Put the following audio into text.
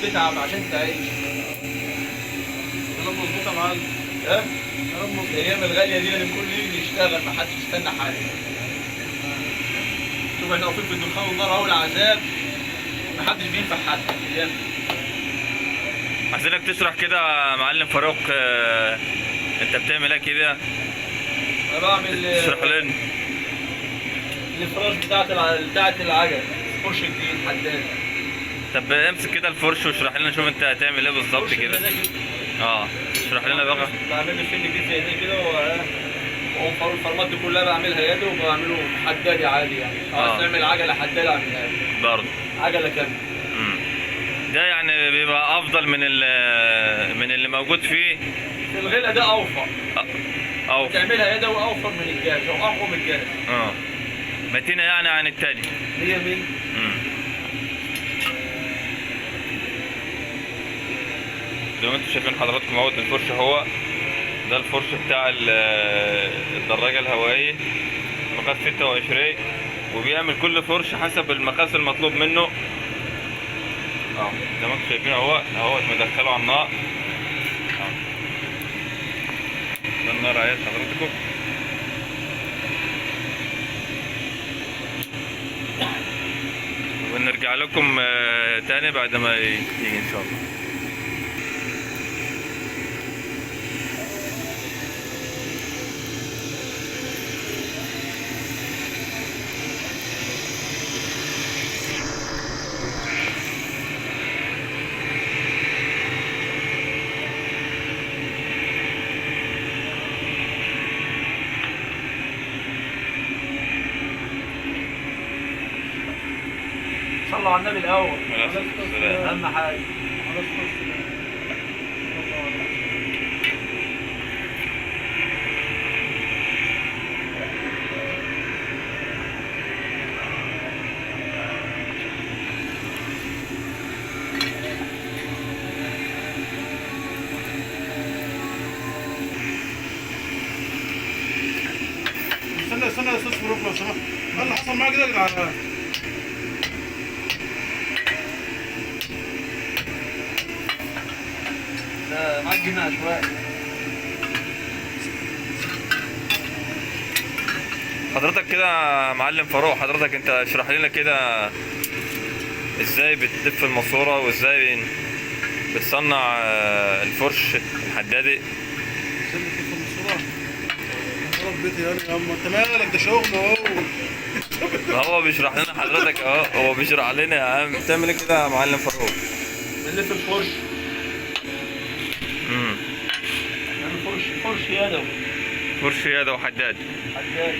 تتعب عشان تعيش. كلام مظبوط يا معلم. ها؟ كلام مظبوط. الايام الغاليه دي لازم كل يجي يشتغل، ما حدش يستنى حاجه. شوف احنا واقفين في الدخان والنار اهو العذاب، ما حدش بينفع حد الايام دي. عايزينك تشرح كده يا معلم فاروق، انت بتعمل ايه كده؟ انا بعمل اشرح لنا. الفراش بتاعت العجل، فرش جديد حداد. طب امسك كده الفرش واشرح لنا، شوف انت هتعمل ايه بالظبط فرش كده. ده اه اشرح لنا بقى. بعمل لي فيلم جديد زي ده كده واقوم الفرمات دي كلها بعملها يدي وبعمله حدادي عادي يعني. عايز تعمل عجله حدادي اعملها لك. برضه عجله كامله. ده يعني بيبقى افضل من اللي موجود فيه. في الغلا ده اوفر. او تعملها يدوي اوفر من الجاز او اقوى من الجاز. متينه يعني عن التاني. 100 100. زي ما انتم شايفين حضراتكم اهوت الفرش اهو. ده الفرش بتاع الدراجه الهوائيه مقاس 26، وبيعمل كل فرش حسب المقاس المطلوب منه. زي ما انتم شايفين اهوت مدخله على النار. ده النار اهي حضراتكم. ونرجع لكم تاني بعد ما يجي ان شاء الله. صلوا على النبي الاول. اهم حاجه. استنى يا استاذ فاروق لو سمحت. ايه اللي حصل معاك كده يا جدعان؟ ده معاك جنيه عشوائي. حضرتك كده يا معلم فاروق، حضرتك انت اشرح لنا كده ازاي بتلف الماسوره وازاي بتصنع الفرش الحدادي. استنى تلف الماسوره. خرب بيتي يا عم، انت مالك؟ ده شغل اهو. هو بيشرح لنا حضرتك اهو، هو بيشرح لنا يا عم. بتعمل ايه كده يا معلم فاروق؟ بنلف الفرش. يعني فرش يدوي. فرش يدوي وحداد. حداد.